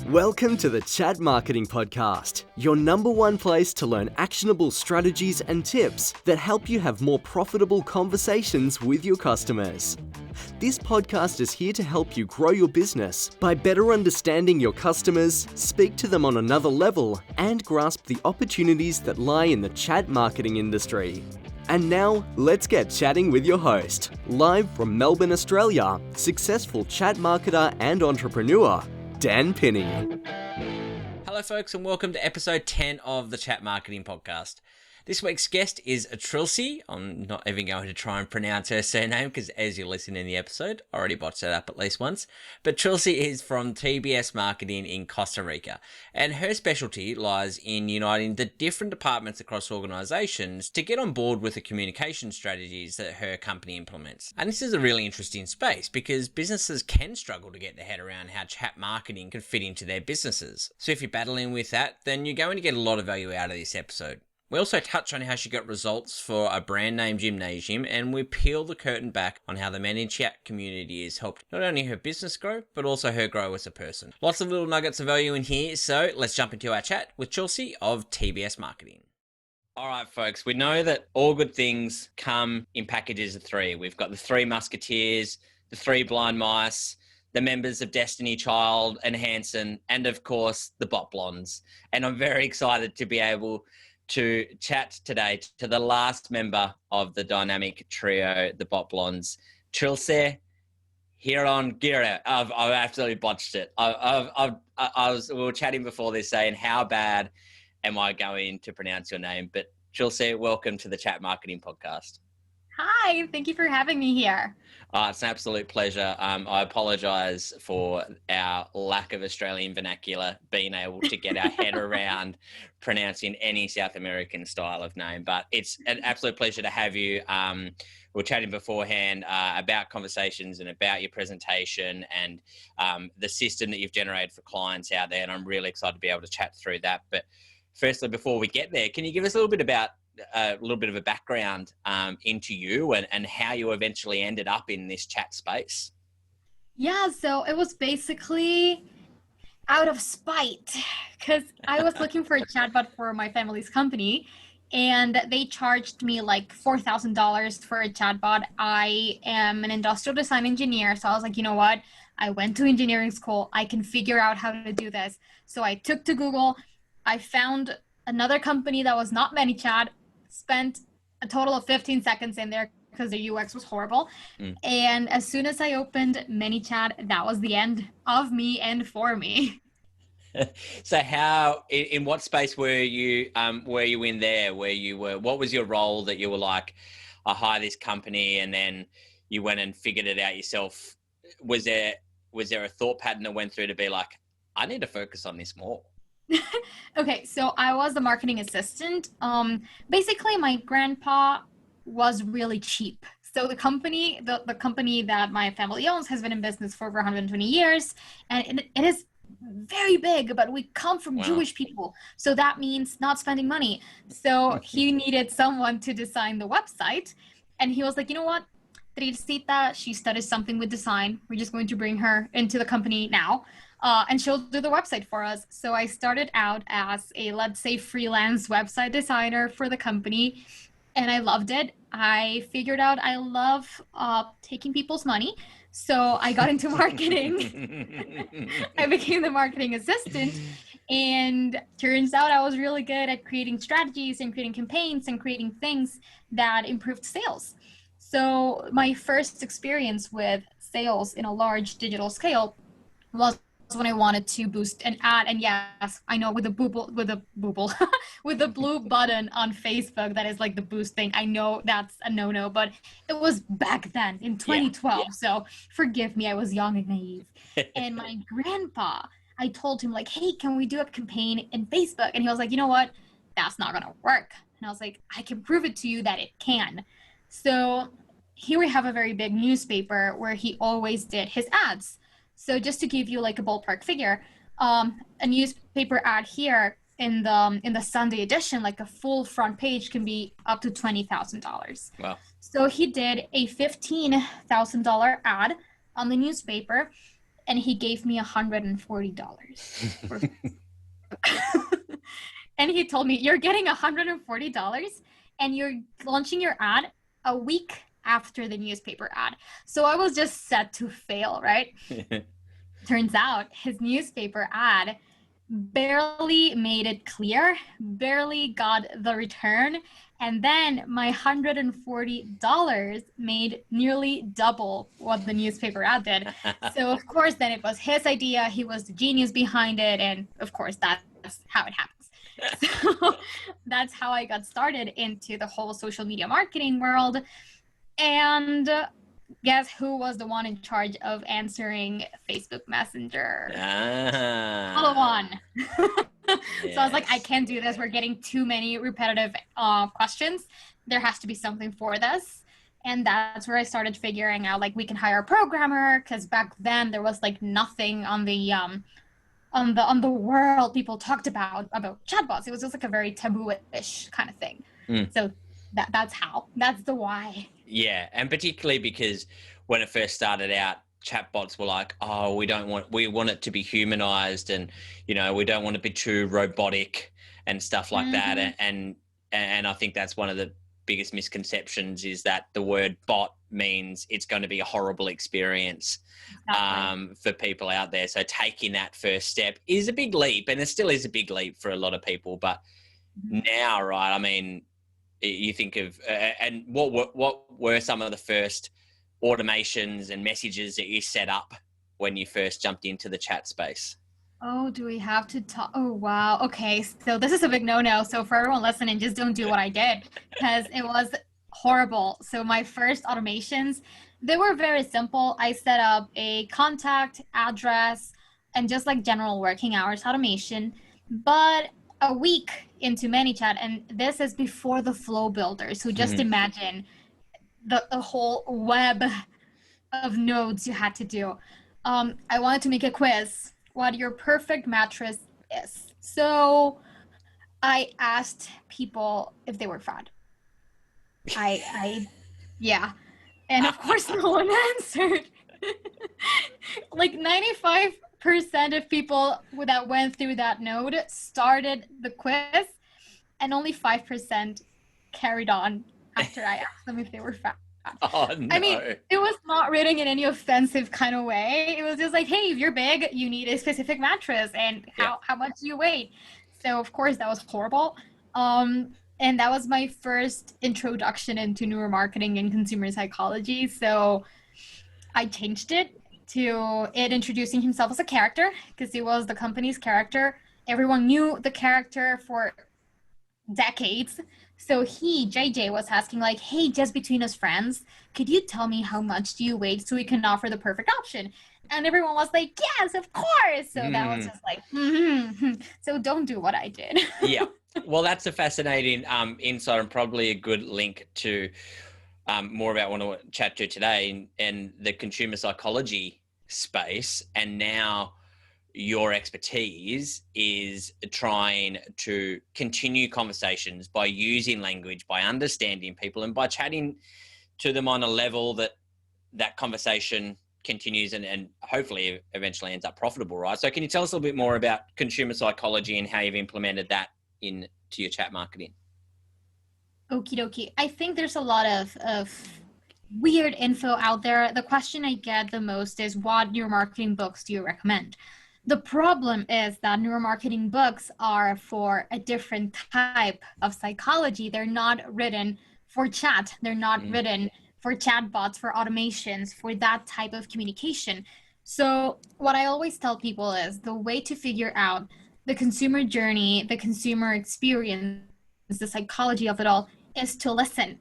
Welcome to the Chat Marketing Podcast, your number one place to learn actionable strategies and tips that help you have more profitable conversations with your customers. This podcast is here to help you grow your business by better understanding your customers, speak to them on another level, and grasp the opportunities that lie in the chat marketing industry. And now, let's get chatting with your host, live from Melbourne, Australia, successful chat marketer and entrepreneur, Dan Pinney. Hello folks and welcome to episode 10 of the Chat Marketing Podcast. This week's guest is Trilce. I'm not even going to try and pronounce her surname because as you listen in the episode, I already botched that up at least once. But Trilce is from TBS Marketing in Costa Rica, and her specialty lies in uniting the different departments across organisations to get on board with the communication strategies that her company implements. And this is a really interesting space because businesses can struggle to get their head around how chat marketing can fit into their businesses. So if you're battling with that, then you're going to get a lot of value out of this episode. We also touch on how she got results for a brand name gymnasium, and we peel the curtain back on how the ManyChat community has helped not only her business grow, but also her grow as a person. Lots of little nuggets of value in here, so let's jump into our chat with Trilce of TBS Marketing. All right, folks, we know that all good things come in packages of three. We've got the three musketeers, the three blind mice, the members of Destiny Child and Hanson, and of course, the Bot Blondes. And I'm very excited to be able to chat today to the last member of the dynamic trio, the Bot Blondes, Trilce Jiron. I've absolutely botched it. We were chatting before this saying, how bad am I going to pronounce your name? But Trilce, welcome to the Chat Marketing Podcast. Hi, thank you for having me here. It's an absolute pleasure. I apologise for our lack of Australian vernacular, being able to get our head around pronouncing any South American style of name, but it's an absolute pleasure to have you. We were chatting beforehand about conversations and about your presentation and the system that you've generated for clients out there, and I'm really excited to be able to chat through that. But firstly, before we get there, can you give us a little bit of a background into you and how you eventually ended up in this chat space? Yeah, so it was basically out of spite because I was looking for a chatbot for my family's company and they charged me like $4,000 for a chatbot. I am an industrial design engineer, so I was like, you know what? I went to engineering school. I can figure out how to do this. So I took to Google. I found another company that was not ManyChat, spent a total of 15 seconds in there because the UX was horrible. And as soon as I opened ManyChat, that was the end of me and for me. So in what space were you in there where you were, what was your role that you were like, I hire this company and then you went and figured it out yourself? Was there a thought pattern that went through to be like, I need to focus on this more? Okay, so I was the marketing assistant. Basically, my grandpa was really cheap. So the company that my family owns has been in business for over 120 years, and it is very big, but we come from Jewish people. So that means not spending money. So he needed someone to design the website, and he was like, you know what? Trilcita, she studied something with design. We're just going to bring her into the company now. And she'll do the website for us. So I started out as a, let's say, freelance website designer for the company, and I loved it. I figured out I love taking people's money, so I got into marketing. I became the marketing assistant, and turns out I was really good at creating strategies and creating campaigns and creating things that improved sales. So my first experience with sales in a large digital scale was when I wanted to boost an ad, and yes, I know with the with the blue button on Facebook that is like the boost thing. I know that's a no-no, but it was back then in 2012. So forgive me, I was young and naive. And my grandpa, I told him like, hey, can we do a campaign in Facebook? And he was like, you know what? That's not gonna work. And I was like, I can prove it to you that it can. So here we have a very big newspaper where he always did his ads. So just to give you like a ballpark figure, a newspaper ad here in the Sunday edition, like a full front page can be up to $20,000. Wow. So he did a $15,000 ad on the newspaper, and he gave me $140 for and he told me, you're getting $140 and you're launching your ad a week after the newspaper ad. So I was just set to fail, right? Turns out his newspaper ad barely made it clear, barely got the return, and then my $140 made nearly double what the newspaper ad did. So of course, then it was his idea. He was the genius behind it, and of course, that's how it happens. So that's how I got started into the whole social media marketing world. And guess who was the one in charge of answering Facebook Messenger? Follow on. So I was like, I can't do this. We're getting too many repetitive questions. There has to be something for this. And that's where I started figuring out, like, we can hire a programmer, because back then there was like nothing on the world people talked about chatbots. It was just like a very taboo-ish kind of thing. So that's the why. Yeah, and particularly because when it first started out, chatbots were like, oh, we want it to be humanized, and we don't want to be too robotic and stuff like that. And I think that's one of the biggest misconceptions, is that the word bot means it's going to be a horrible experience for people out there. So taking that first step is a big leap, and it still is a big leap for a lot of people. But now, right, I mean, you think of and what were some of the first automations and messages that you set up when you first jumped into the chat space? Oh, do we have to talk? Oh, wow. Okay, so this is a big no-no. So for everyone listening, just don't do what I did, because it was horrible. So my first automations, they were very simple. I set up a contact address and just like general working hours automation. But a week into ManyChat, and this is before the flow builders, so just imagine the whole web of nodes you had to do. I wanted to make a quiz, what your perfect mattress is. So I asked people if they were fat. Yeah. And of course, no one answered. Like 95% of people that went through that node started the quiz, and only 5% carried on after I asked them if they were fat. Oh, no. I mean, it was not written in any offensive kind of way. It was just like, hey, if you're big, you need a specific mattress, and how much do you weigh? So of course that was horrible. And that was my first introduction into neuromarketing and consumer psychology. So I changed it to it introducing himself as a character, because he was the company's character. Everyone knew the character for decades. So JJ was asking like, hey, just between us friends, could you tell me how much do you weigh so we can offer the perfect option? And everyone was like, yes, of course. So that was just like, So don't do what I did. Yeah. Well, that's a fascinating insight, and probably a good link to more about what I want to chat to today and the consumer psychology space. And now your expertise is trying to continue conversations by using language, by understanding people, and by chatting to them on a level that conversation continues and hopefully eventually ends up profitable, right? So can you tell us a little bit more about consumer psychology and how you've implemented that into your chat marketing? Okie dokie. I think there's a lot of weird info out there. The question I get the most is, what neuromarketing books do you recommend? The problem is that neuromarketing books are for a different type of psychology. They're not written for chat. They're not written for chatbots, for automations, for that type of communication. So what I always tell people is the way to figure out the consumer journey, the consumer experience, the psychology of it all, is to listen.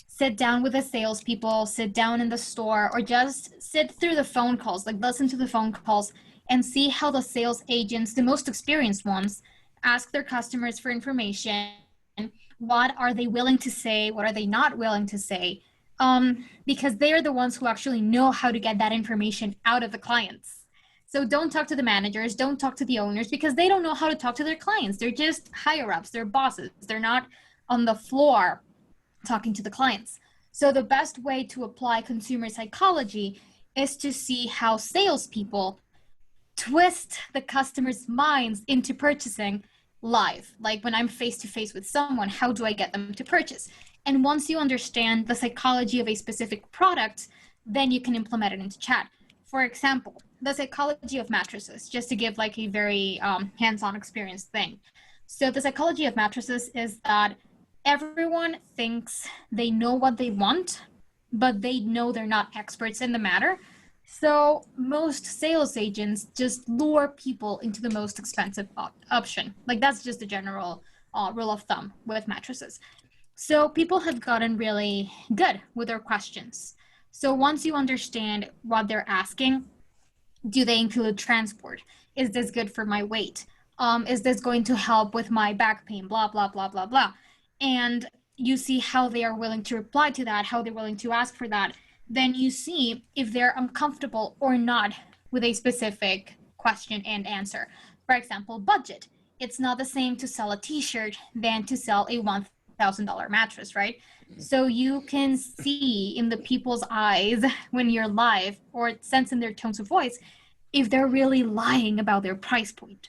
Sit down with the salespeople, sit down in the store, or just sit through the phone calls, like listen to the phone calls and see how the sales agents, the most experienced ones, ask their customers for information. What are they willing to say? What are they not willing to say? Because they are the ones who actually know how to get that information out of the clients. So don't talk to the managers, don't talk to the owners, because they don't know how to talk to their clients. They're just higher ups, they're bosses. They're not on the floor talking to the clients. So the best way to apply consumer psychology is to see how salespeople twist the customer's minds into purchasing live. Like when I'm face to face with someone, how do I get them to purchase? And once you understand the psychology of a specific product, then you can implement it into chat. For example, the psychology of mattresses, just to give like a very hands-on experience thing. So the psychology of mattresses is that everyone thinks they know what they want, but they know they're not experts in the matter. So most sales agents just lure people into the most expensive option. Like that's just a general rule of thumb with mattresses. So people have gotten really good with their questions. So once you understand what they're asking, do they include transport? Is this good for my weight? Is this going to help with my back pain? Blah, blah, blah, blah, blah. And you see how they are willing to reply to that, how they're willing to ask for that. Then you see if they're uncomfortable or not with a specific question and answer. For example, budget. It's not the same to sell a t-shirt than to sell a $1,000 mattress, right? So you can see in the people's eyes when you're live, or sense in their tones of voice, if they're really lying about their price point.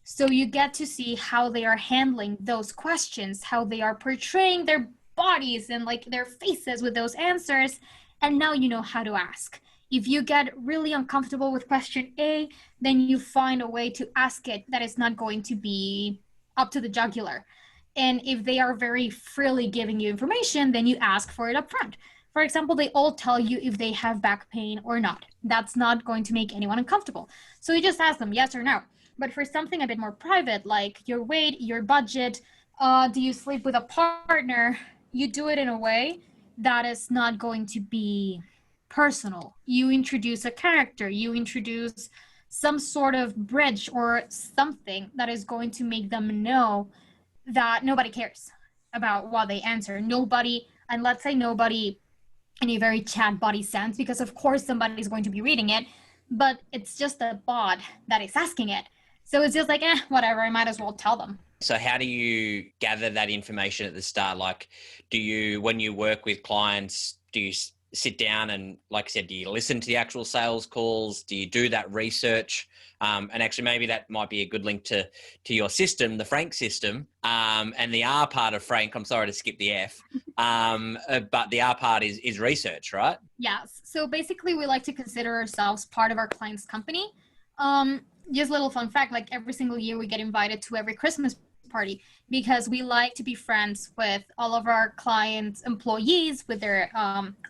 So you get to see how they are handling those questions, how they are portraying their bodies and like their faces with those answers. And now you know how to ask. If you get really uncomfortable with question A, then you find a way to ask it that is not going to be up to the jugular. And if they are very freely giving you information, then you ask for it up front. For example, they all tell you if they have back pain or not. That's not going to make anyone uncomfortable. So you just ask them yes or no. But for something a bit more private, like your weight, your budget, do you sleep with a partner, you do it in a way that is not going to be personal. You introduce a character, you introduce some sort of bridge or something that is going to make them know that nobody cares about what they answer. Nobody, and let's say nobody in a very chat-body sense, because of course somebody's going to be reading it, but it's just a bot that is asking it. So it's just like, whatever, I might as well tell them. So how do you gather that information at the start? Like, do you, when you work with clients, do you sit down and, like I said, do you listen to the actual sales calls? Do you do that research? And actually, maybe that might be a good link to your system, the Frank system, and the R part of Frank. I'm sorry to skip the F, but the R part is research, right? Yes. So basically, we like to consider ourselves part of our client's company. Just a little fun fact, like every single year we get invited to every Christmas party because we like to be friends with all of our clients' employees, with their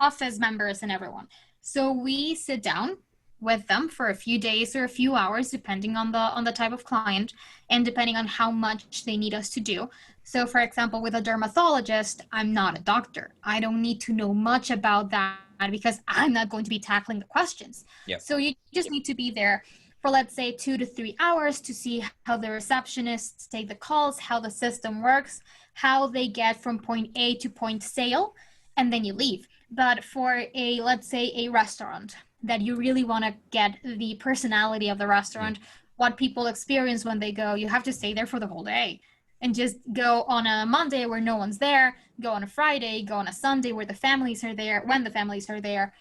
office members and everyone. So we sit down with them for a few days or a few hours, depending on the type of client and depending on how much they need us to do. So for example, with a dermatologist, I'm not a doctor. I don't need to know much about that because I'm not going to be tackling the questions. Yep. So you just need to be there for, let's say, 2 to 3 hours to see how the receptionists take the calls, how the system works, how they get from point A to point sale, and then you leave. But for a, let's say, a restaurant that you really want to get the personality of the restaurant, what people experience when they go, you have to stay there for the whole day. And just go on a Monday where no one's there, go on a Friday, go on a Sunday where the families are there, when the families are there.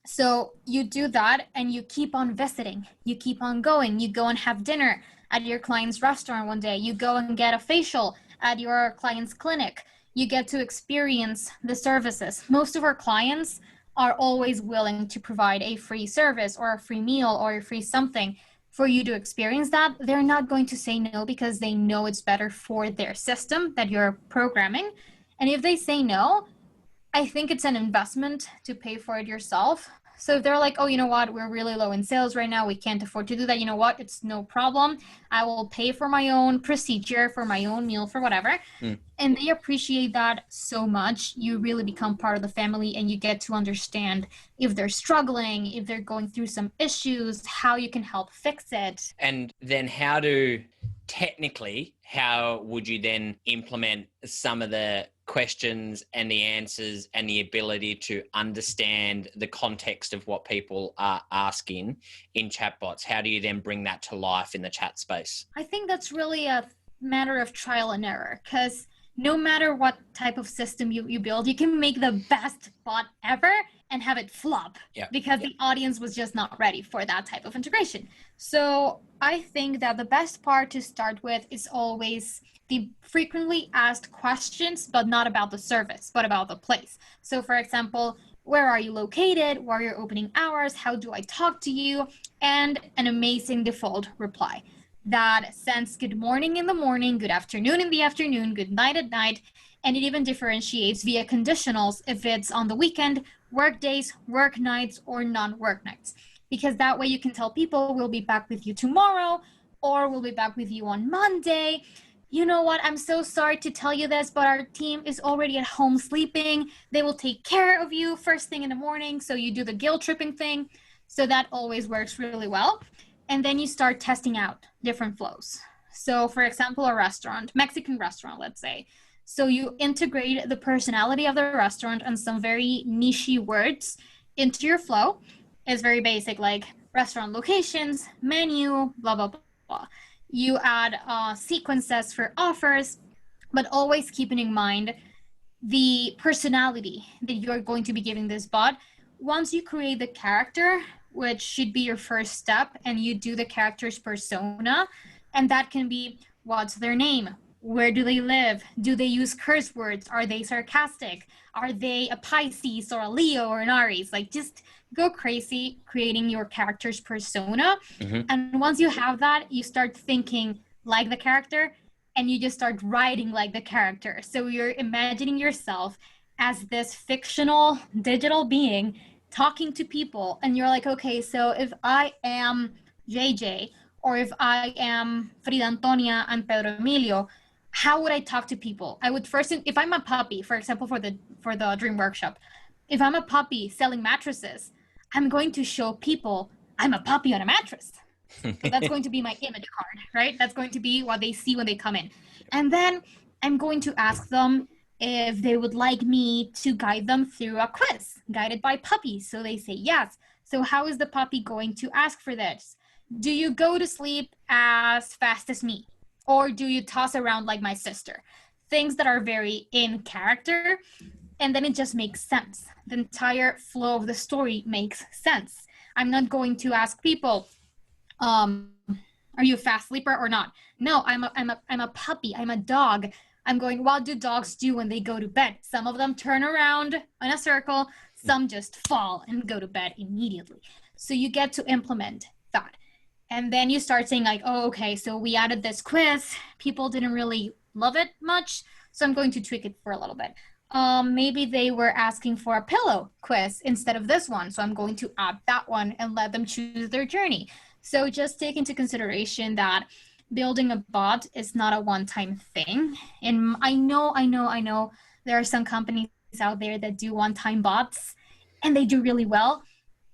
So you do that and you keep on visiting, you keep on going, you go and have dinner at your client's restaurant one day, you go and get a facial at your client's clinic, you get to experience the services. Most of our clients are always willing to provide a free service or a free meal or a free something for you to experience that. They're not going to say no because they know it's better for their system that you're programming. And if they say no, I think it's an investment to pay for it yourself. So if they're like, oh, you know what, we're really low in sales right now, we can't afford to do that, you know what, it's no problem. I will pay for my own procedure, for my own meal, for whatever. And they appreciate that so much. You really become part of the family and you get to understand if they're struggling, if they're going through some issues, how you can help fix it. And then how would you then implement some of the questions and the answers and the ability to understand the context of what people are asking in chatbots? How do you then bring that to life in the chat space? I think that's really a matter of trial and error, because no matter what type of system you build, you can make the best bot ever and have it flop Yeah. because the audience was just not ready for that type of integration. So I think that the best part to start with is always the frequently asked questions, but not about the service, but about the place. So for example, where are you located? What are your opening hours? How do I talk to you? And an amazing default reply that sends good morning in the morning, good afternoon in the afternoon, good night at night. And it even differentiates via conditionals if it's on the weekend, work days, work nights, or non-work nights. Because that way you can tell people we'll be back with you tomorrow, or we'll be back with you on Monday. You know what? I'm so sorry to tell you this, but our team is already at home sleeping. They will take care of you first thing in the morning. So you do the guilt tripping thing. So that always works really well. And then you start testing out different flows. So for example, a restaurant, Mexican restaurant, let's say. So you integrate the personality of the restaurant and some very niche words into your flow. It's very basic, like restaurant locations, menu, blah, blah, blah. You add sequences for offers, but always keeping in mind the personality that you're going to be giving this bot. Once you create the character, which should be your first step, and you do the character's persona, and that can be what's their name, where do they live, do they use curse words, are they sarcastic, are they a Pisces or a Leo or an Aries, like just go crazy creating your character's persona. And once you have that, you start thinking like the character and you just start writing like the character. So you're imagining yourself as this fictional digital being talking to people, and you're like, okay, so if I am JJ, or if I am Frida Antonia and Pedro Emilio, how would I talk to people? I would first, if I'm a puppy, for example, for the dream workshop, if I'm a puppy selling mattresses, I'm going to show people I'm a puppy on a mattress. So that's going to be my image card, right? That's going to be what they see when they come in. And then I'm going to ask them if they would like me to guide them through a quiz guided by puppies. So they say yes. So how is the puppy going to ask for this? Do you go to sleep as fast as me? Or do you toss around like my sister? Things that are very in character. And then it just makes sense. The entire flow of the story makes sense. I'm not going to ask people, are you a fast sleeper or not? No, I'm a puppy. I'm a dog. I'm going, what do dogs do when they go to bed? Some of them turn around in a circle. Some just fall and go to bed immediately. So you get to implement that. And then you start saying like, oh, okay, so we added this quiz. People didn't really love it much. So I'm going to tweak it for a little bit. Maybe they were asking for a pillow quiz instead of this one. So I'm going to add that one and let them choose their journey. So just take into consideration that building a bot is not a one-time thing. And I know there are some companies out there that do one-time bots and they do really well.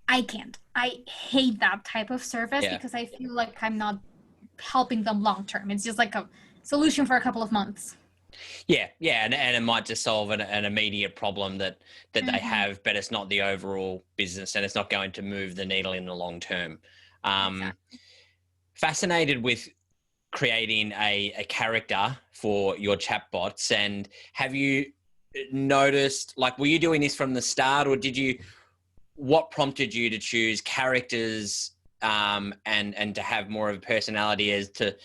I can't. I hate that type of service because I feel like I'm not helping them long-term. It's just like a solution for a couple of months. Yeah, and it might just solve an immediate problem that they have, but it's not the overall business and it's not going to move the needle in the long term. Exactly. Fascinated with creating a character for your chatbots, and have you noticed, like, were you doing this from the start, or what prompted you to choose characters and to have more of a personality as to,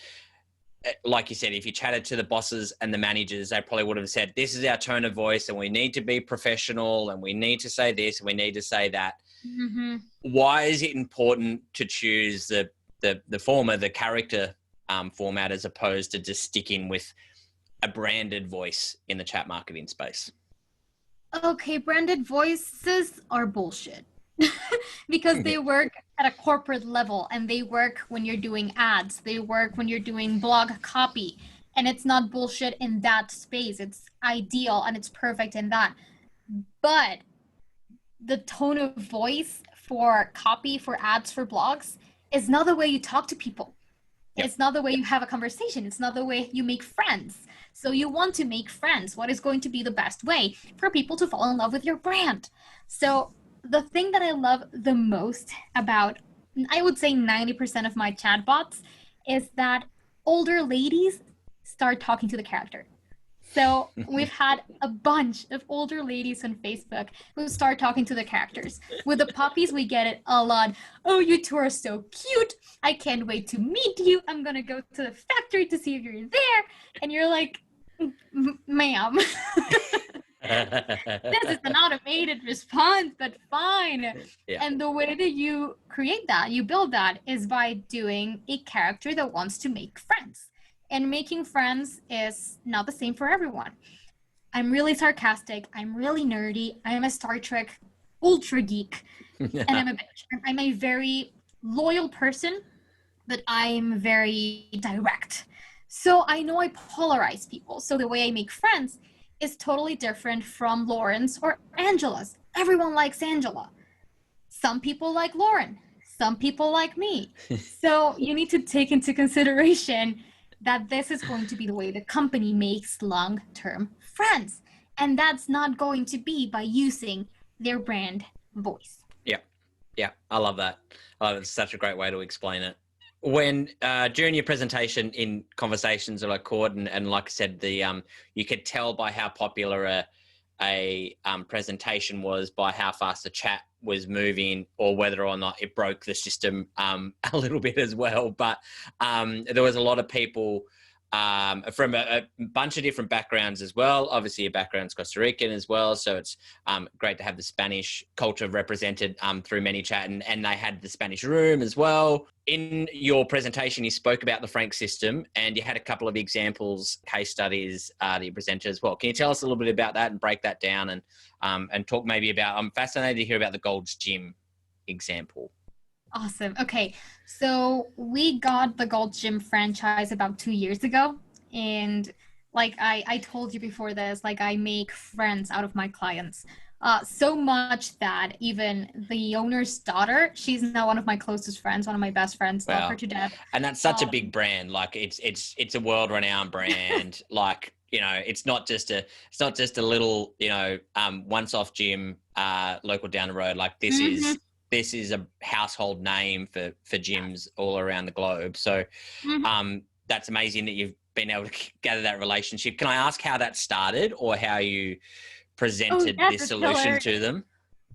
like you said, if you chatted to the bosses and the managers, they probably would have said, this is our tone of voice and we need to be professional and we need to say this and we need to say that. Mm-hmm. Why is it important to choose the former, the character format, as opposed to just sticking with a branded voice in the chat marketing space? Okay, branded voices are bullshit because they work at a corporate level and they work when you're doing ads, they work when you're doing blog copy, and it's not bullshit in that space. It's ideal and it's perfect in that. But the tone of voice for copy, for ads, for blogs is not the way you talk to people. Yep. It's not the way you have a conversation. It's not the way you make friends. So you want to make friends. What is going to be the best way for people to fall in love with your brand? So the thing that I love the most about, I would say 90% of my chatbots, is that older ladies start talking to the character. So we've had a bunch of older ladies on Facebook who start talking to the characters. With the puppies, we get it a lot. Oh, you two are so cute. I can't wait to meet you. I'm going to go to the factory to see if you're there. And you're like, ma'am. This is an automated response, but fine. Yeah. And the way that you create that, you build that, is by doing a character that wants to make friends. And making friends is not the same for everyone. I'm really sarcastic. I'm really nerdy. I am a Star Trek ultra geek. And I'm a bitch. I'm a very loyal person, but I'm very direct. So I know I polarize people. So the way I make friends is totally different from Lauren's or Angela's. Everyone likes Angela. Some people like Lauren. Some people like me. So you need to take into consideration that this is going to be the way the company makes long-term friends. And that's not going to be by using their brand voice. Yeah, I love that. It's such a great way to explain it. When during your presentation in conversations that I caught, and like I said, you could tell by how popular a presentation was by how fast the chat was moving, or whether or not it broke the system a little bit as well. But there was a lot of people from a bunch of different backgrounds as well. Obviously, your background's Costa Rican as well, so it's great to have the Spanish culture represented through ManyChat, and they had the Spanish room as well. In your presentation, you spoke about the Frank system, and you had a couple of examples, case studies that you presented as well. Can you tell us a little bit about that and break that down, and talk maybe about? I'm fascinated to hear about the Gold's Gym example. Awesome. Okay. So we got the Gold Gym franchise about 2 years ago. And like I told you before this, like I make friends out of my clients. So much that even the owner's daughter, she's now one of my closest friends, one of my best friends. Wow. Love her to death. And that's such a big brand. Like it's a world-renowned brand. Like, you know, it's not just a little, you know, once-off gym local down the road. Like this is a household name for gyms all around the globe. So that's amazing that you've been able to gather that relationship. Can I ask how that started, or how you presented this solution to them?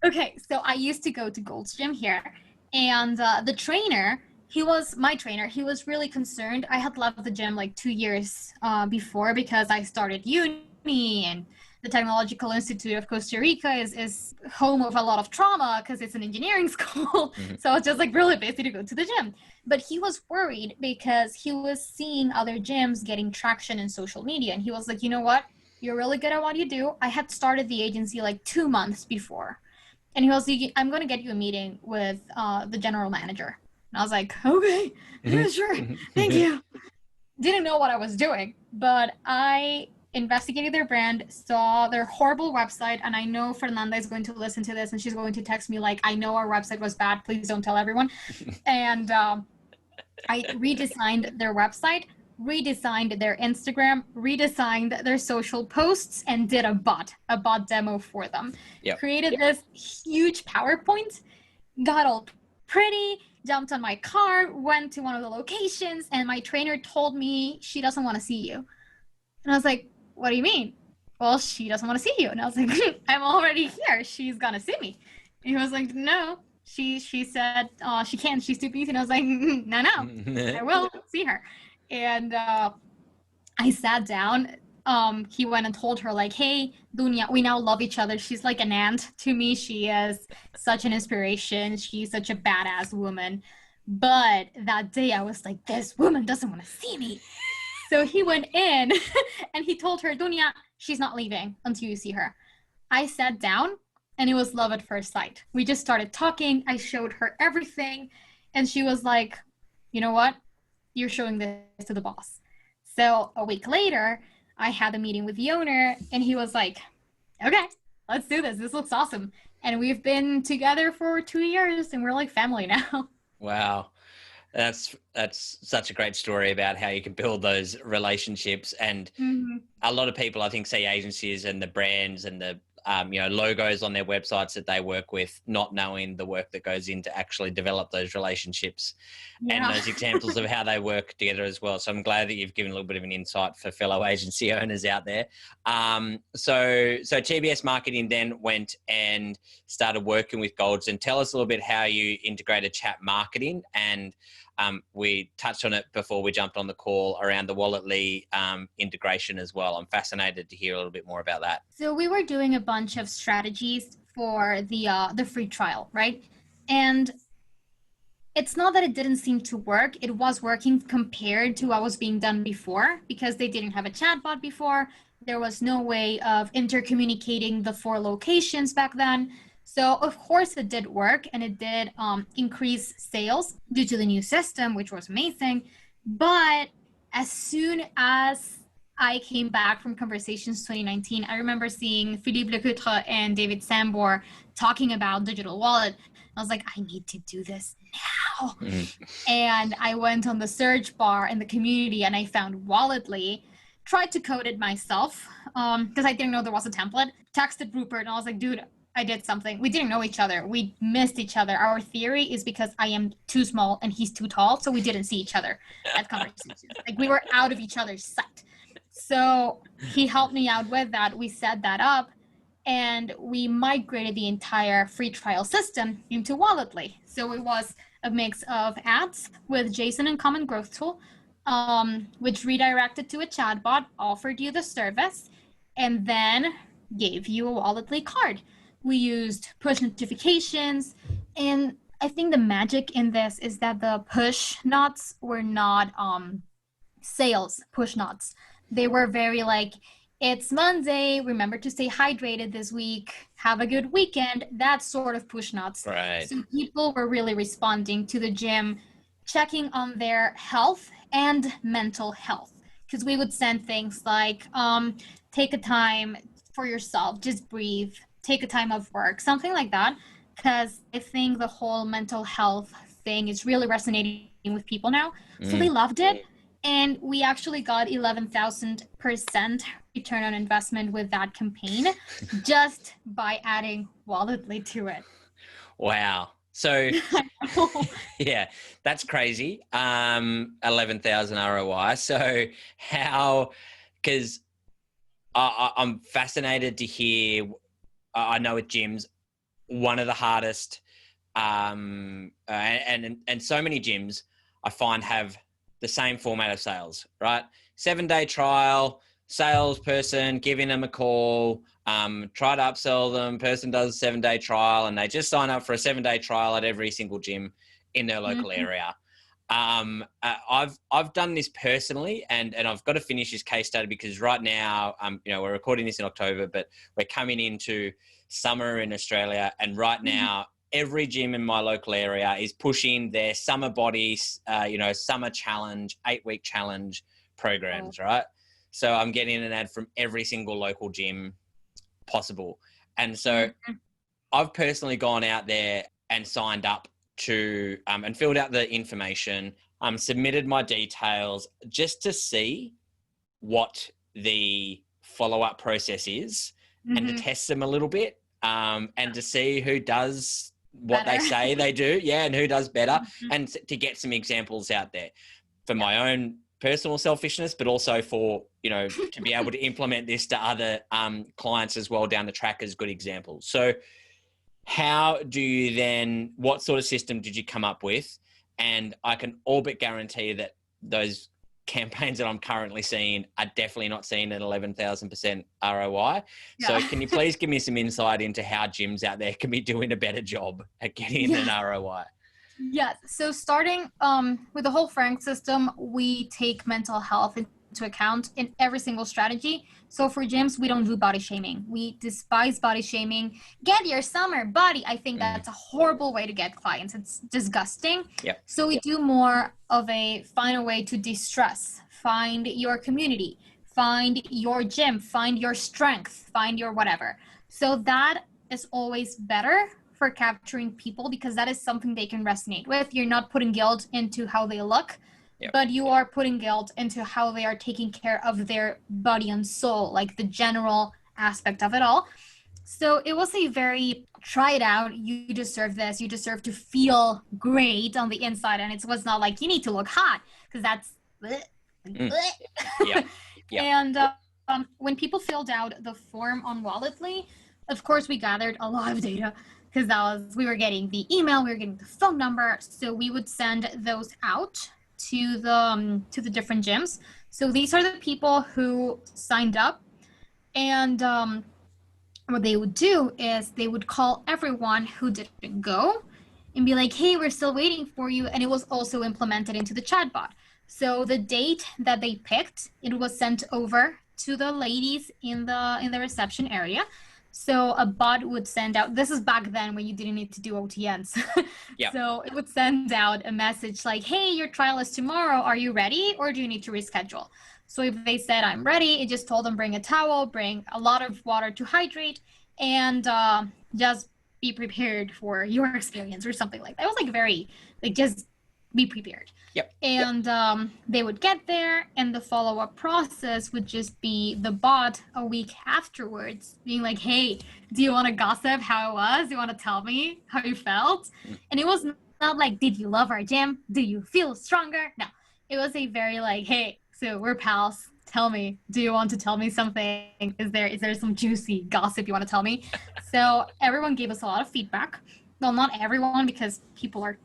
Okay, so I used to go to Gold's Gym here, and the trainer, he was my trainer. He was really concerned. I had left the gym like 2 years before, because I started uni, and the Technological Institute of Costa Rica is home of a lot of trauma because it's an engineering school. So it's just like really busy to go to the gym. But he was worried because he was seeing other gyms getting traction in social media. And he was like, you know what? You're really good at what you do. I had started the agency like 2 months before. And he was like, I'm going to get you a meeting with the general manager. And I was like, okay, yeah, sure. Thank you. Didn't know what I was doing, but I investigated their brand, saw their horrible website, and I know Fernanda is going to listen to this and she's going to text me like, I know our website was bad, please don't tell everyone. And I redesigned their website, redesigned their Instagram, redesigned their social posts, and did a bot demo for them. Created this huge PowerPoint, got all pretty, jumped on my car, went to one of the locations, and my trainer told me she doesn't want to see you. And I was like, what do you mean? Well, she doesn't want to see you. And I was like, I'm already here. She's going to see me. And he was like, no, she said she can't. She's too busy. And I was like, no, I will see her. And I sat down. He went and told her like, hey, Dunya, we now love each other. She's like an aunt to me. She is such an inspiration. She's such a badass woman. But that day I was like, this woman doesn't want to see me. So he went in and he told her, Dunya, she's not leaving until you see her. I sat down and it was love at first sight. We just started talking. I showed her everything. And she was like, you know what? You're showing this to the boss. So a week later, I had a meeting with the owner and he was like, okay, let's do this. This looks awesome. And we've been together for 2 years and we're like family now. Wow. That's such a great story about how you can build those relationships. And a lot of people, I think, see agencies and the brands and the logos on their websites that they work with, not knowing the work that goes in to actually develop those relationships and those examples of how they work together as well. So I'm glad that you've given a little bit of an insight for fellow agency owners out there. So TBS Marketing then went and started working with Golds, and tell us a little bit how you integrated chat marketing. And we touched on it before we jumped on the call around the Walletly integration as well. I'm fascinated to hear a little bit more about that. So we were doing a bunch of strategies for the free trial, right? And it's not that it didn't seem to work. It was working compared to what was being done before, because they didn't have a chatbot before. There was no way of intercommunicating the 4 locations back then. So of course it did work, and it did increase sales due to the new system, which was amazing. But as soon as I came back from Conversations 2019, I remember seeing Philippe Lecoutre and David Sambor talking about digital wallet. I was like, I need to do this now. And I went on the search bar in the community and I found Walletly, tried to code it myself because I didn't know there was a template, texted Rupert and I was like, dude, I did something. We didn't know each other. We missed each other. Our theory is because I am too small and he's too tall, so we didn't see each other at Conversations. Like, we were out of each other's sight. So he helped me out with that. We set that up and we migrated the entire free trial system into Walletly. So it was a mix of ads with JSON and Common Growth Tool, which redirected to a chatbot, offered you the service, and then gave you a Walletly card. We used push notifications, and I think the magic in this is that the push nots were not sales push nots. They were very like, it's Monday, remember to stay hydrated this week, have a good weekend, that sort of push nots. Right. So people were really responding to the gym, checking on their health and mental health. Because we would send things like, take a time for yourself, just breathe, take a time off work, something like that. Because I think the whole mental health thing is really resonating with people now. So they loved it. And we actually got 11,000% return on investment with that campaign just by adding Walletly to it. Wow. So yeah, that's crazy. 11,000 ROI. So how, because I'm fascinated to hear, I know with gyms, one of the hardest, and so many gyms I find have the same format of sales, right? 7-day trial, salesperson giving them a call, try to upsell them, person does a 7-day trial, and they just sign up for a 7-day trial at every single gym in their local area. I've done this personally, and I've got to finish this case study because right now, we're recording this in October, but we're coming into summer in Australia, and right now, every gym in my local area is pushing their summer bodies, summer challenge, 8-week challenge programs, right? So I'm getting an ad from every single local gym possible. And so I've personally gone out there and signed up to, and filled out the information, submitted my details just to see what the follow-up process is and to test them a little bit, and to see who does what they say they do, and who does better, and to get some examples out there for my own personal selfishness, but also for, to be able to implement this to other clients as well down the track as good examples. So how do you then, what sort of system did you come up with? And I can all but guarantee that those campaigns that I'm currently seeing are definitely not seeing an 11,000% ROI. So can you please give me some insight into how gyms out there can be doing a better job at getting an ROI? Yeah. So starting with the whole Frank system, we take mental health into account in every single strategy. So for gyms, we don't do body shaming. We despise body shaming. Get your summer body. I think that's a horrible way to get clients. It's disgusting. Yep. So we do more of find a way to de-stress, find your community, find your gym, find your strength, find your whatever. So that is always better for capturing people because that is something they can resonate with. You're not putting guilt into how they look, but you are putting guilt into how they are taking care of their body and soul, like the general aspect of it all. So it was a very try it out. You deserve this. You deserve to feel great on the inside. And it was not like you need to look hot because that's bleh, Mm. bleh. Yeah. Yeah. And when people filled out the form on Walletly, of course, we gathered a lot of data because we were getting the email, we were getting the phone number. So we would send those out to the different gyms. So these are the people who signed up. And what they would do is they would call everyone who didn't go and be like, hey, we're still waiting for you. And it was also implemented into the chatbot. So the date that they picked, it was sent over to the ladies in the reception area. So a bot would send out, this is back then when you didn't need to do OTNs. Yeah. So it would send out a message like, hey, your trial is tomorrow. Are you ready? Or do you need to reschedule? So if they said, I'm ready, it just told them bring a towel, bring a lot of water to hydrate, and just be prepared for your experience or something like that. It was like very, like just be prepared. Yep. And they would get there, and the follow-up process would just be the bot a week afterwards being like, hey, do you want to gossip how it was? Do you want to tell me how you felt? And it was not like, did you love our gym? Do you feel stronger? No, it was a very like, hey, so we're pals. Tell me, do you want to tell me something? Is there some juicy gossip you want to tell me? So everyone gave us a lot of feedback. Well, not everyone because people are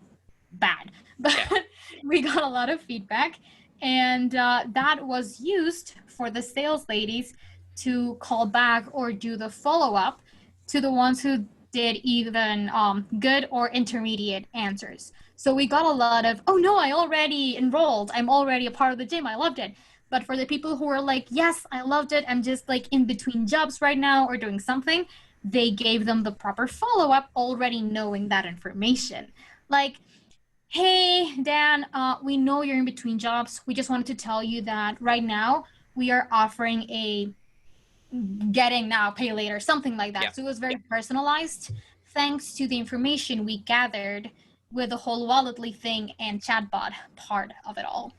bad, but we got a lot of feedback. And that was used for the sales ladies to call back or do the follow-up to the ones who did even good or intermediate answers. So we got a lot of, oh no, I already enrolled. I'm already a part of the gym. I loved it. But for the people who were like, yes, I loved it. I'm just like in between jobs right now or doing something, they gave them the proper follow-up already knowing that information. Like, hey, Dan, we know you're in between jobs. We just wanted to tell you that right now we are offering a getting now, pay later, something like that. Yeah. So it was very personalized thanks to the information we gathered with the whole Walletly thing and chatbot part of it all.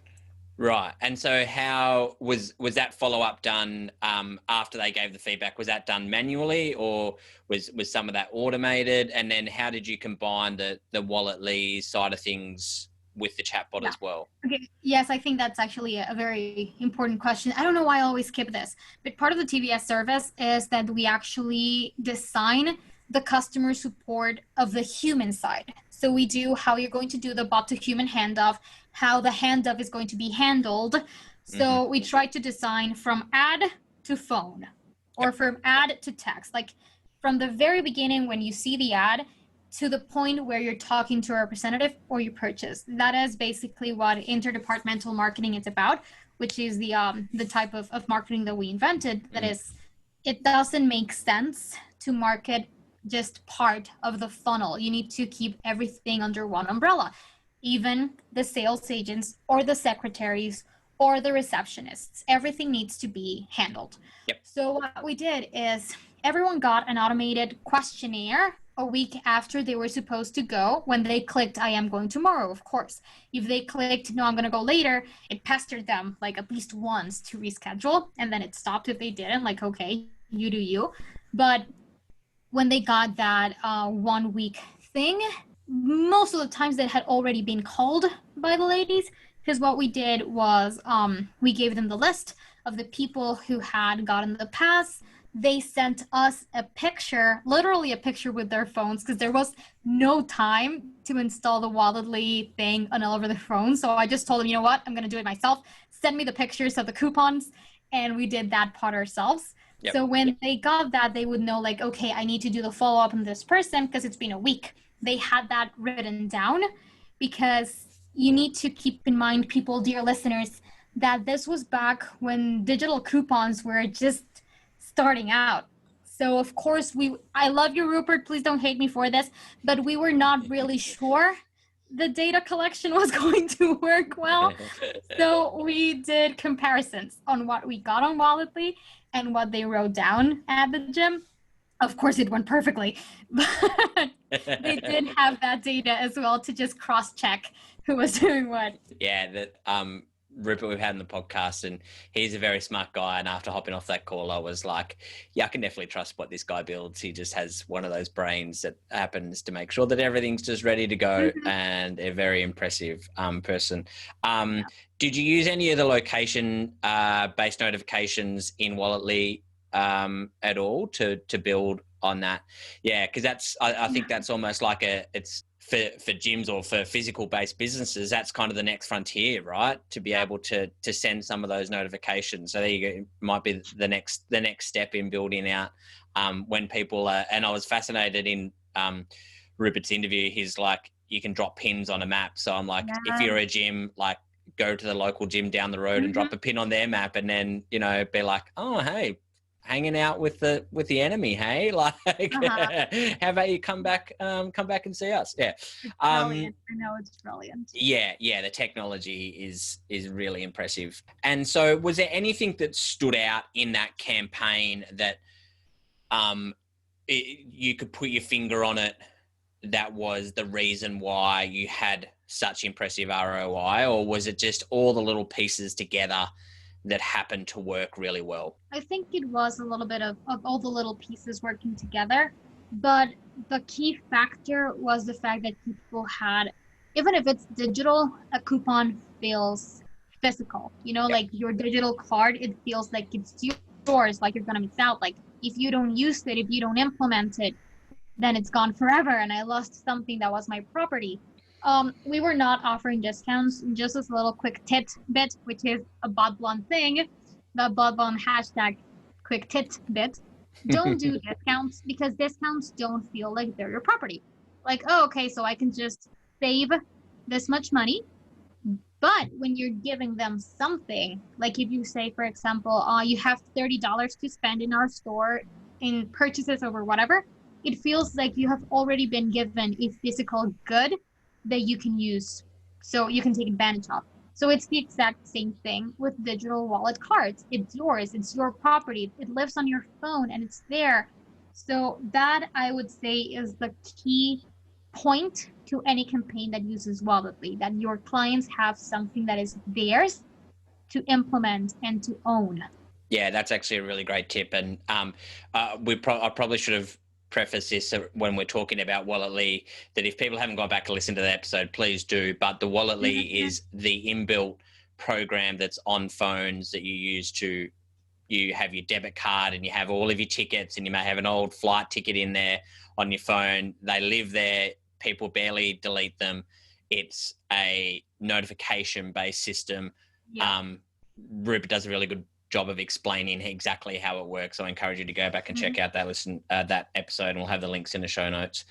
Right. And so how was that follow-up done after they gave the feedback? Was that done manually or was some of that automated? And then how did you combine the Walletly side of things with the chatbot as well? Okay. Yes, I think that's actually a very important question. I don't know why I always skip this, but part of the TBS service is that we actually design the customer support of the human side. So we do how you're going to do the bot to human handoff, how the handoff is going to be handled. So we try to design from ad to phone or from ad to text, like from the very beginning when you see the ad to the point where you're talking to a representative or you purchase. That is basically what interdepartmental marketing is about, which is the type of marketing that we invented. That is, it doesn't make sense to market just part of the funnel. You need to keep everything under one umbrella, even the sales agents or the secretaries or the receptionists. Everything needs to be handled. Yep. So what we did is everyone got an automated questionnaire a week after they were supposed to go when they clicked, I am going tomorrow, of course. If they clicked, no, I'm going to go later, it pestered them like at least once to reschedule. And then it stopped if they didn't, like, okay, you do you. But when they got that 1 week thing, most of the times that had already been called by the ladies, because what we did was we gave them the list of the people who had gotten the pass. They sent us a picture, literally a picture with their phones, because there was no time to install the Walletly thing on all over the phone. So I just told them, you know what, I'm going to do it myself. Send me the pictures of the coupons. And we did that part ourselves. Yep. So when they got that, they would know like, okay, I need to do the follow-up on this person because it's been a week. They had that written down because you need to keep in mind, people, dear listeners, that this was back when digital coupons were just starting out. So of course I love you, Rupert, please don't hate me for this, but we were not really sure the data collection was going to work well. So we did comparisons on what we got on Walletly and what they wrote down at the gym. Of course, it went perfectly, but they did have that data as well to just cross-check who was doing what. Yeah, that Rupert we've had in the podcast, and he's a very smart guy. And after hopping off that call, I was like, yeah, I can definitely trust what this guy builds. He just has one of those brains that happens to make sure that everything's just ready to go, and a very impressive person. Did you use any of the location based notifications in Walletly at all to build on that? Yeah, because that's I think that's almost like it's for gyms or for physical based businesses, that's kind of the next frontier, right? To be able to send some of those notifications. So there you go. It might be the next step in building out when people are, and I was fascinated in Rupert's interview. He's like, you can drop pins on a map. So I'm like, if you're a gym, like go to the local gym down the road and drop a pin on their map, and then, you know, be like, oh, hey, hanging out with the enemy, hey, like how about you come back and see us? Yeah, it's brilliant. I know, it's brilliant. Yeah, the technology is really impressive. And so was there anything that stood out in that campaign that you could put your finger on it, that was the reason why you had such impressive ROI, or was it just all the little pieces together that happened to work really well? I think it was a little bit of all the little pieces working together, but the key factor was the fact that people had, even if it's digital, a coupon feels physical. You know, like your digital card, it feels like it's yours, like you're gonna miss out. Like if you don't use it, if you don't implement it, then it's gone forever, and I lost something that was my property. We were not offering discounts. Just this little quick tidbit, which is a bot blonde thing, the bot blonde hashtag quick tidbit. Don't do discounts, because discounts don't feel like they're your property. Like, oh, okay, so I can just save this much money. But when you're giving them something, like if you say, for example, you have $30 to spend in our store in purchases over whatever, it feels like you have already been given a physical good that you can use, so you can take advantage of. So it's the exact same thing with digital wallet cards. It's yours, it's your property, it lives on your phone and it's there. So that, I would say, is the key point to any campaign that uses Walletly, that your clients have something that is theirs to implement and to own. Yeah, that's actually a really great tip. And I probably should have preface this when we're talking about Walletly, that if people haven't gone back and listened to the episode, please do. But the Walletly is the inbuilt program that's on phones that you use to, you have your debit card and you have all of your tickets, and you may have an old flight ticket in there on your phone. They live there. People barely delete them. It's a notification-based system. Rupert does a really good job of explaining exactly how it works. So I encourage you to go back and check out that episode, and we'll have the links in the show notes.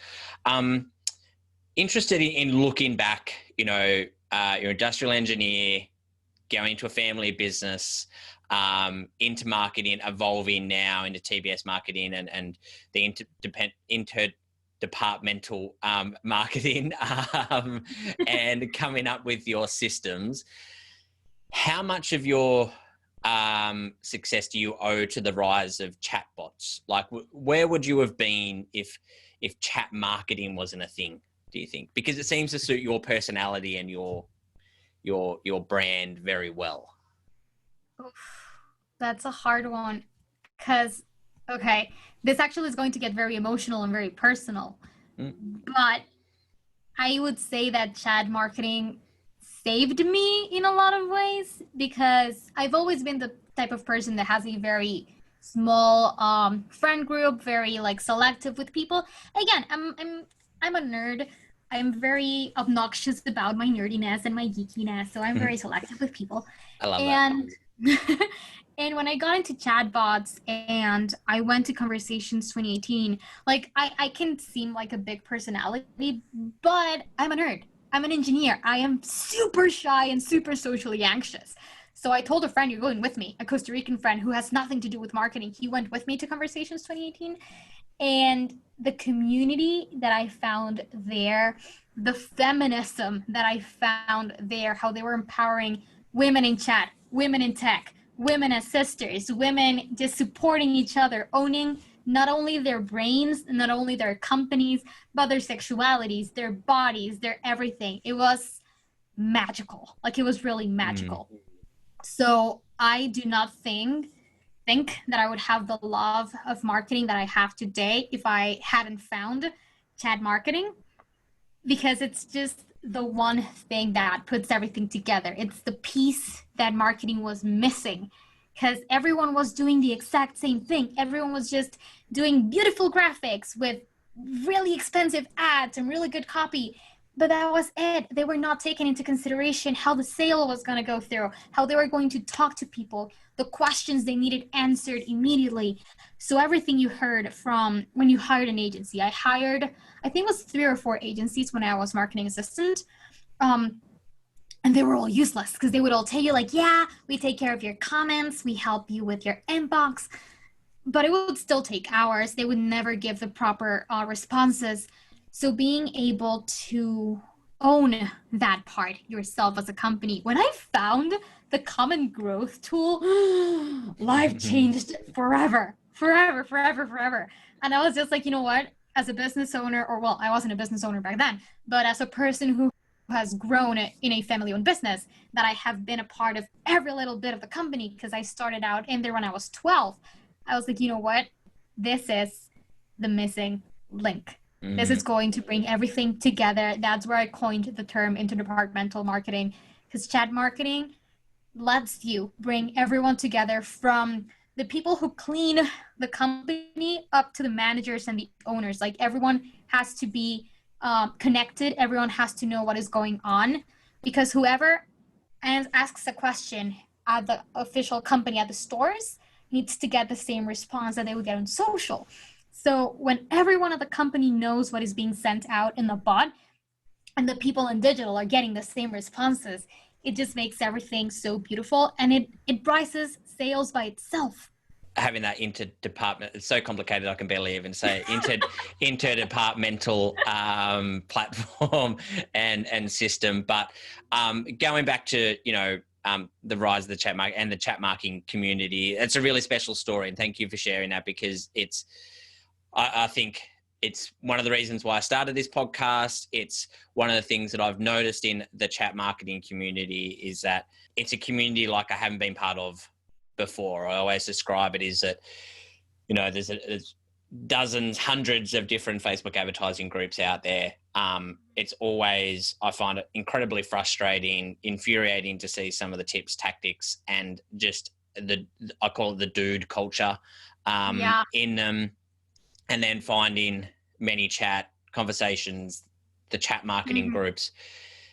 Interested in looking back, you know, you're an industrial engineer, going into a family business, into marketing, evolving now into TBS Marketing and the interdepartmental marketing, and coming up with your systems. How much of your success do you owe to the rise of chatbots? Like, where would you have been if chat marketing wasn't a thing, do you think? Because it seems to suit your personality and your brand very well. That's a hard one, because, okay, this actually is going to get very emotional and very personal, but I would say that chat marketing saved me in a lot of ways, because I've always been the type of person that has a very small friend group, very like selective with people. Again, I'm a nerd. I'm very obnoxious about my nerdiness and my geekiness, so I'm very selective with people. I love that. And when I got into chatbots and I went to Conversations 2018, like I can seem like a big personality, but I'm a nerd. I'm an engineer. I am super shy and super socially anxious. So I told a friend, you're going with me, a Costa Rican friend who has nothing to do with marketing. He went with me to Conversations 2018. And the community that I found there, the feminism that I found there, how they were empowering women in chat, women in tech, women as sisters, women just supporting each other, owning not only their brains, not only their companies, but their sexualities, their bodies, their everything. It was magical. Like, it was really magical. So I do not think that I would have the love of marketing that I have today if I hadn't found chat marketing, because it's just the one thing that puts everything together. It's the piece that marketing was missing, because everyone was doing the exact same thing. Everyone was just doing beautiful graphics with really expensive ads and really good copy. But that was it. They were not taking into consideration how the sale was going to go through, how they were going to talk to people, the questions they needed answered immediately. So everything you heard from when you hired an agency, I think it was 3 or 4 agencies when I was marketing assistant. Um, and they were all useless because they would all tell you like, yeah, we take care of your comments, we help you with your inbox, but it would still take hours. They would never give the proper responses. So being able to own that part yourself as a company, when I found the common growth tool, life changed forever, forever, forever, forever. And I was just like, you know what? As a business owner, or well, I wasn't a business owner back then, but as a person who has grown in a family-owned business, that I have been a part of every little bit of the company because I started out in there when I was 12. I was like, you know what? This is the missing link. This is going to bring everything together. That's where I coined the term interdepartmental marketing, because chat marketing lets you bring everyone together, from the people who clean the company up to the managers and the owners. Like everyone has to be connected. Everyone has to know what is going on, because whoever asks a question at the official company at the stores needs to get the same response that they would get on social. So when everyone at the company knows what is being sent out in the bot, and the people in digital are getting the same responses, it just makes everything so beautiful, and it rises sales by itself. Having that interdepartment, it's so complicated I can barely even say interdepartmental platform and system. But going back to the rise of the chat market and the chat marketing community, it's a really special story, and thank you for sharing that, because I think it's one of the reasons why I started this podcast. It's one of the things that I've noticed in the chat marketing community is that it's a community like I haven't been part of before. I always describe it is that, there's dozens, hundreds of different Facebook advertising groups out there. It's always, I find it incredibly frustrating, infuriating to see some of the tips, tactics, and just I call it the dude culture in them. And then finding ManyChat conversations, the chat marketing groups.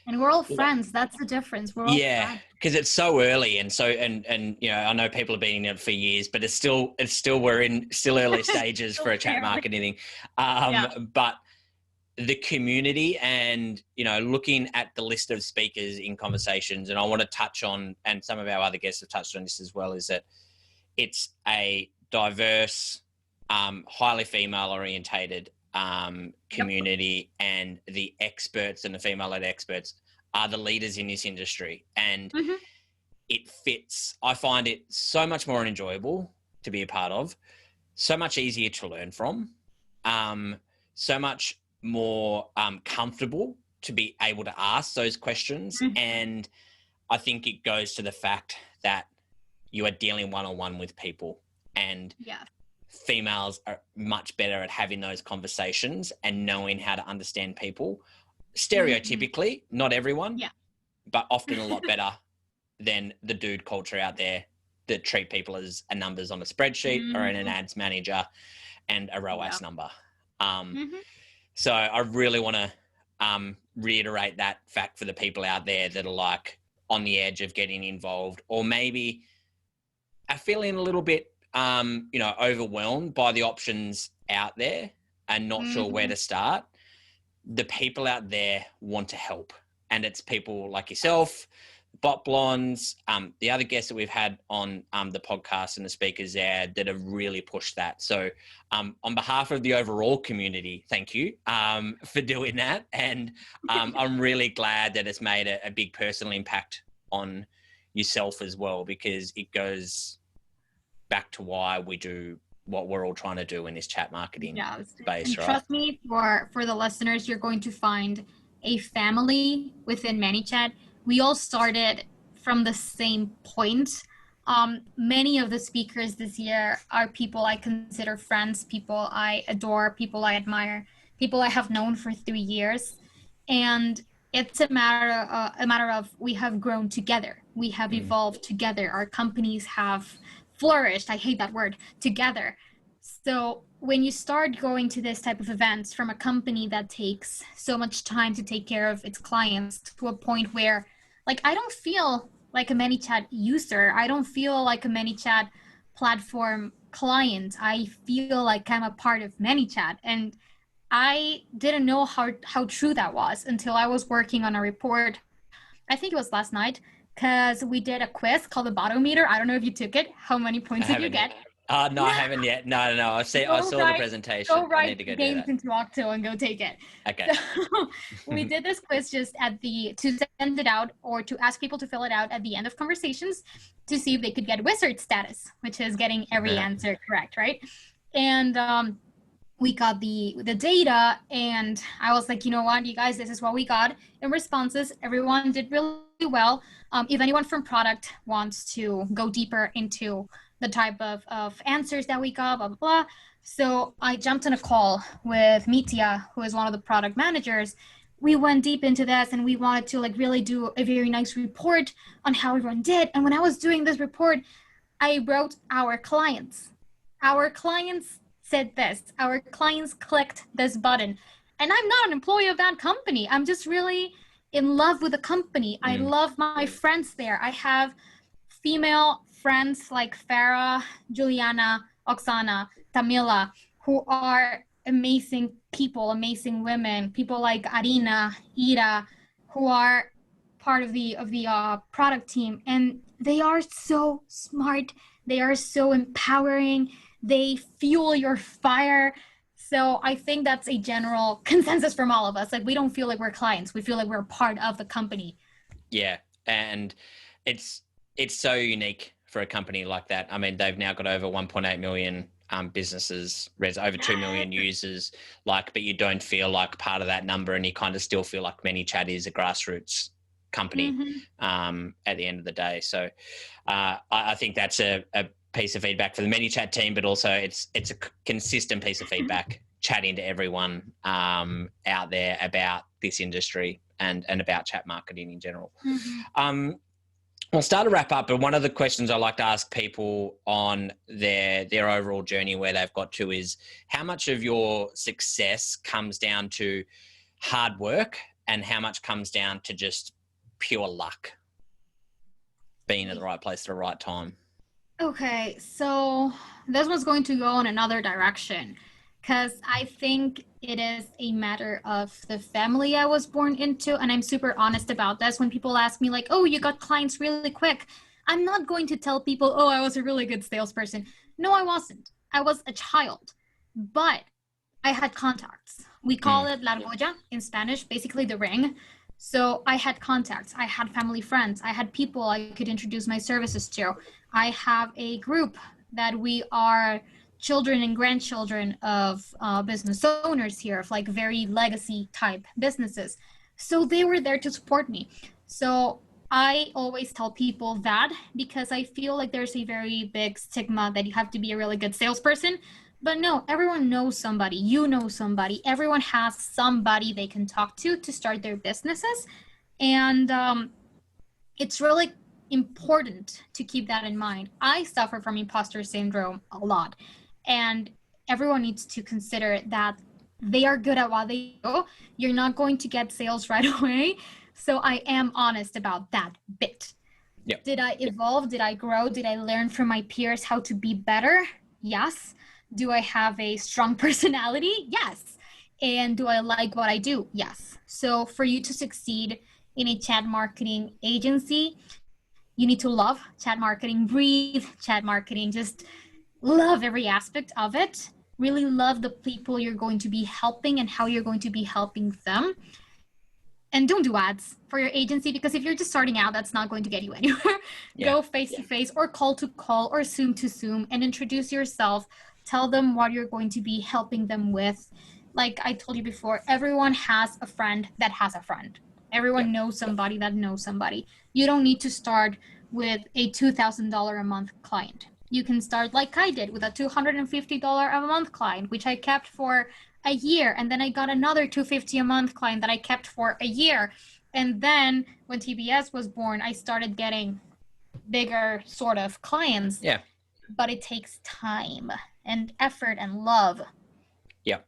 And we're all friends. That's the difference. We're all friends. Because it's so early, and I know people have been in it for years, but it's still we're in early stages for a chat marketing thing. But the community and looking at the list of speakers in conversations, and I want to touch on, and some of our other guests have touched on this as well, is that it's a diverse, highly female orientated community, and the experts and the female-led experts are the leaders in this industry, and it fits. I find it so much more enjoyable to be a part of, so much easier to learn from, so much more comfortable to be able to ask those questions. And I think it goes to the fact that you are dealing one-on-one with people, and females are much better at having those conversations and knowing how to understand people. Stereotypically, not everyone, but often a lot better than the dude culture out there that treat people as a numbers on a spreadsheet or in an ads manager and a ROAS number. So I really want to reiterate that fact for the people out there that are like on the edge of getting involved, or maybe are feeling a little bit overwhelmed by the options out there and not sure where to start. The people out there want to help, and it's people like yourself, Bot Blondes, the other guests that we've had on the podcast and the speakers there that have really pushed that. So on behalf of the overall community, thank you for doing that. And I'm really glad that it's made a big personal impact on yourself as well, because it goes back to why we do what we're all trying to do in this chat marketing space, and right? Trust me, for the listeners, you're going to find a family within ManyChat. We all started from the same point. Many of the speakers this year are people I consider friends, people I adore, people I admire, people I have known for 3 years. And it's a matter of we have grown together. We have evolved together. Our companies have flourished. I hate that word, together. So when you start going to this type of events from a company that takes so much time to take care of its clients to a point where, like, I don't feel like a ManyChat user. I don't feel like a ManyChat platform client. I feel like I'm a part of ManyChat. And I didn't know how true that was until I was working on a report. I think it was last night, because we did a quiz called the Botometer. I don't know if you took it. How many points did you get? No, I haven't yet. No. I saw the presentation. Go I need to go do games that. into Octo and go take it. Okay. So we did this quiz just to send it out, or to ask people to fill it out at the end of conversations to see if they could get wizard status, which is getting every answer correct, right? And we got the data, and I was like, you know what, you guys, this is what we got in responses. Everyone did really well. If anyone from product wants to go deeper into the type of answers that we got, blah, blah, blah. So I jumped on a call with Mitya, who is one of the product managers. We went deep into this, and we wanted to like really do a very nice report on how everyone did. And when I was doing this report, I wrote our clients. Our clients said this. Our clients clicked this button. And I'm not an employee of that company. I'm just really in love with the company. I love my friends there. I have female friends like Farah, Juliana, Oksana, Tamila, who are amazing people, amazing women, people like Arina, Ira, who are part of the product team. And they are so smart. They are so empowering. They fuel your fire. So I think that's a general consensus from all of us. Like, we don't feel like we're clients. We feel like we're part of the company. Yeah. And it's so unique for a company like that. I mean, they've now got over 1.8 million businesses, over 2 million users, but you don't feel like part of that number, and you kind of still feel like ManyChat is a grassroots company at the end of the day. So I think that's a piece of feedback for the ManyChat team, but also it's a consistent piece of feedback, chatting to everyone out there about this industry and about chat marketing in general. We'll start to wrap up, but one of the questions I like to ask people on their overall journey, where they've got to, is how much of your success comes down to hard work and how much comes down to just pure luck, being at the right place at the right time? Okay, so this one's going to go in another direction, because I think it is a matter of the family I was born into. And I'm super honest about this. When people ask me like, oh, you got clients really quick, I'm not going to tell people, oh, I was a really good salesperson. No, I wasn't. I was a child, but I had contacts. We call it la argolla in Spanish, basically the ring. So I had contacts. I had family friends. I had people I could introduce my services to. I have a group that we are children and grandchildren of business owners here, of like very legacy type businesses. So they were there to support me. So I always tell people that, because I feel like there's a very big stigma that you have to be a really good salesperson. But no, everyone knows somebody. You know somebody. Everyone has somebody they can talk to start their businesses. And it's really important to keep that in mind. I suffer from imposter syndrome a lot. And everyone needs to consider that they are good at what they do. You're not going to get sales right away. So I am honest about that bit. Yep. Did I evolve? Did I grow? Did I learn from my peers how to be better? Yes. Do I have a strong personality? Yes. And do I like what I do? Yes. So for you to succeed in a chat marketing agency, you need to love chat marketing, breathe chat marketing, just love every aspect of it. Really love the people you're going to be helping and how you're going to be helping them. And don't do ads for your agency, because if you're just starting out, that's not going to get you anywhere. Go face to face or call to call or Zoom to Zoom and introduce yourself. Tell them what you're going to be helping them with. Like I told you before, everyone has a friend that has a friend. Everyone knows somebody that knows somebody. You don't need to start with a $2,000 a month client. You can start like I did with a $250 a month client, which I kept for a year. And then I got another $250 a month client that I kept for a year. And then when TBS was born, I started getting bigger sort of clients. Yeah. But it takes time and effort and love. Yeah.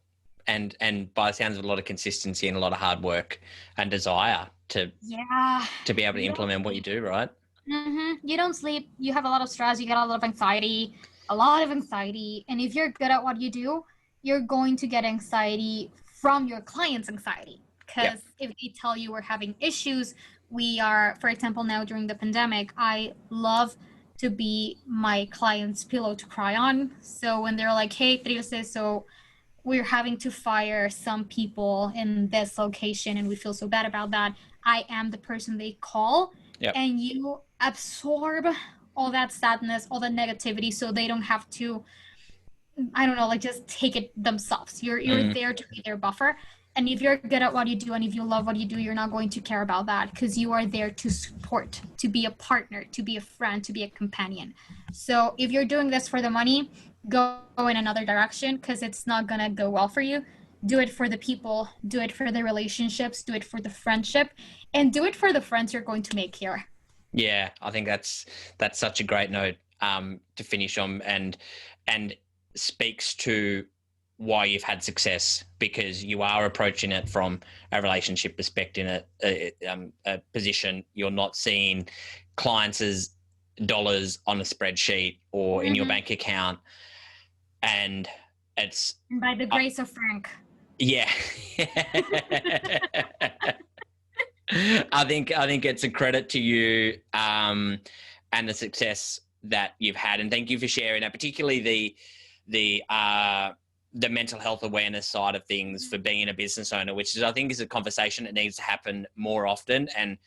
And by the sounds of a lot of consistency and a lot of hard work and desire to be able to implement what you do, right? Mm-hmm. You don't sleep. You have a lot of stress. You get a lot of anxiety. And if you're good at what you do, you're going to get anxiety from your client's anxiety. Because if they tell you we're having issues, for example, now during the pandemic, I love to be my client's pillow to cry on. So when they're like, hey, Trilce, so we're having to fire some people in this location and we feel so bad about that, I am the person they call. And you absorb all that sadness, all that negativity, so they don't have to, I don't know, like just take it themselves. You're there to be their buffer. And if you're good at what you do and if you love what you do, you're not going to care about that because you are there to support, to be a partner, to be a friend, to be a companion. So if you're doing this for the money, go in another direction because it's not going to go well for you. Do it for the people, do it for the relationships, do it for the friendship, and do it for the friends you're going to make here. Yeah, I think that's such a great note to finish on, and speaks to why you've had success, because you are approaching it from a relationship perspective, a position. You're not seeing clients as dollars on a spreadsheet or in your bank account, and it's by the grace of Frank. Yeah. I think it's a credit to you and the success that you've had, and thank you for sharing that, particularly the mental health awareness side of things for being a business owner, which is, I think, is a conversation that needs to happen more often and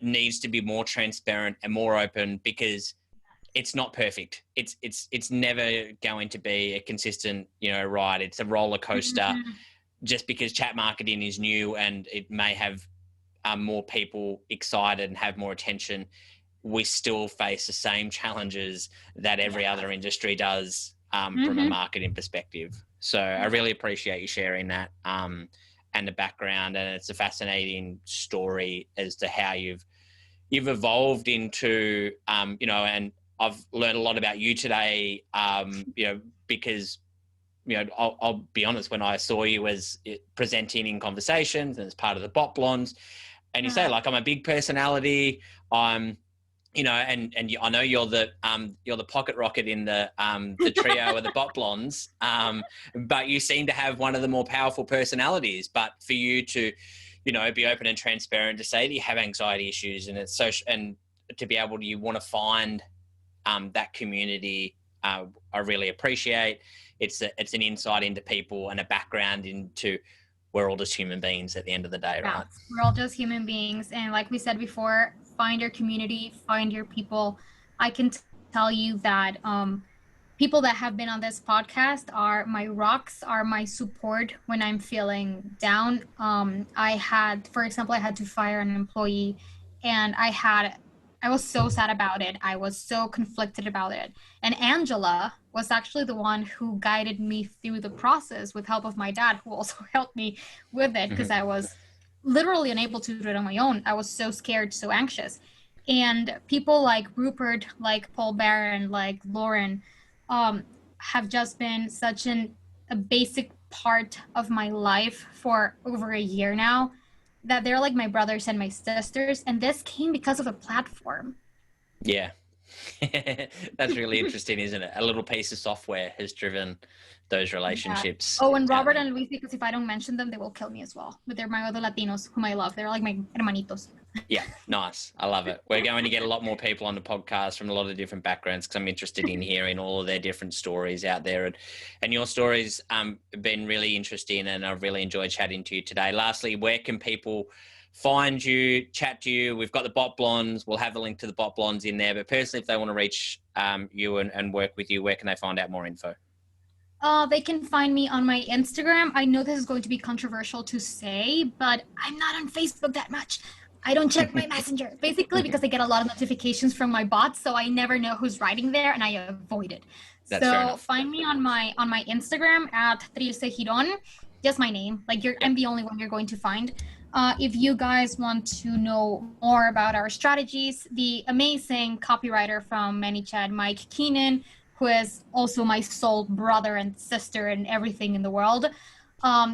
needs to be more transparent and more open, because it's not perfect. It's never going to be a consistent, ride. It's a roller coaster. Mm-hmm. Just because chat marketing is new and it may have more people excited and have more attention, we still face the same challenges that every other industry does from a marketing perspective. So I really appreciate you sharing that and the background. And it's a fascinating story as to how you've evolved into, and I've learned a lot about you today, because, I'll be honest, when I saw you as presenting in conversations and as part of the Bot Blondes, and you say, like, I'm a big personality, I'm, and I know you're the pocket rocket in the trio of the Bot Blondes, but you seem to have one of the more powerful personalities. But for you to, be open and transparent to say that you have anxiety issues, and it's social, and to be able to, you want to find that community, I really appreciate. It's an insight into people and a background into, we're all just human beings at the end of the day, right? We're all just human beings. And like we said before, find your community, find your people. I can tell you that people that have been on this podcast are my rocks, are my support when I'm feeling down. For example, I had to fire an employee, and I was so sad about it. I was so conflicted about it. And Angela was actually the one who guided me through the process with help of my dad, who also helped me with it, because I was literally unable to do it on my own. I was so scared, so anxious. And people like Rupert, like Paul Barron, like Lauren, have just been such a basic part of my life for over a year now, that they're like my brothers and my sisters, and this came because of a platform. Yeah. That's really interesting, isn't it? A little piece of software has driven those relationships. Yeah. Oh, and Robert and Luis, because if I don't mention them, they will kill me as well. But they're my other Latinos whom I love. They're like my hermanitos. Yeah, nice. I love it. We're going to get a lot more people on the podcast from a lot of different backgrounds, because I'm interested in hearing all of their different stories out there. And your stories have been really interesting, and I've really enjoyed chatting to you today. Lastly, where can people find you, chat to you? We've got the Bot Blondes. We'll have a link to the Bot Blondes in there. But personally, if they want to reach you and work with you, where can they find out more info? They can find me on my Instagram. I know this is going to be controversial to say, but I'm not on Facebook that much. I don't check my messenger, basically because I get a lot of notifications from my bots, so I never know who's writing there, and I avoid it. That's fair So enough. find me on my Instagram at Trilce Jiron, just my name. Like I'm the only one you're going to find. If you guys want to know more about our strategies, the amazing copywriter from ManyChat, Mike Keenan, who is also my soul brother and sister and everything in the world.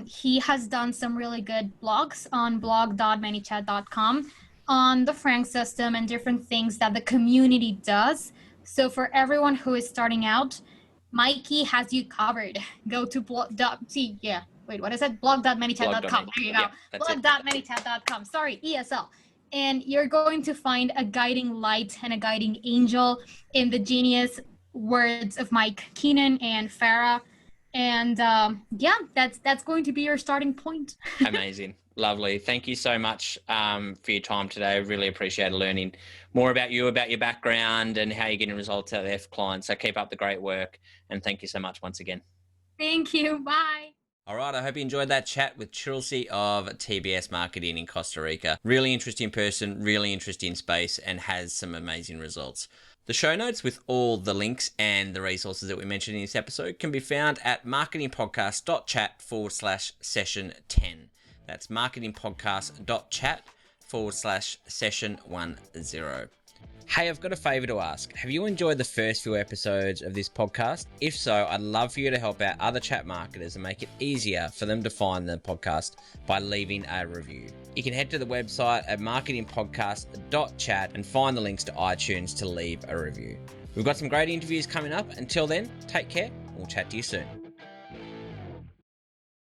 He has done some really good blogs on blog.manychat.com on the frank system and different things that the community does. So for everyone who is starting out, Mikey has you covered. Go to what is it? Blog.manychat.com. There you go. Yeah, Blog.manychat.com. Sorry, ESL. And you're going to find a guiding light and a guiding angel in the genius words of Mike Keenan and Farah. And that's going to be your starting point. Amazing. Lovely. Thank you so much for your time today. I really appreciate learning more about you, about your background, and how you're getting results out there for clients. So keep up the great work, and thank you so much once again. Thank you. Bye. All right, I hope you enjoyed that chat with Trilce of TBS Marketing in Costa Rica. Really interesting person, really interesting space, and has some amazing results. The show notes with all the links and the resources that we mentioned in this episode can be found at marketingpodcast.chat/session10. That's marketingpodcast.chat/session10. Hey, I've got a favor to ask. Have you enjoyed the first few episodes of this podcast? If so, I'd love for you to help out other chat marketers and make it easier for them to find the podcast by leaving a review. You can head to the website at marketingpodcast.chat and find the links to iTunes to leave a review. We've got some great interviews coming up. Until then, take care. We'll chat to you soon.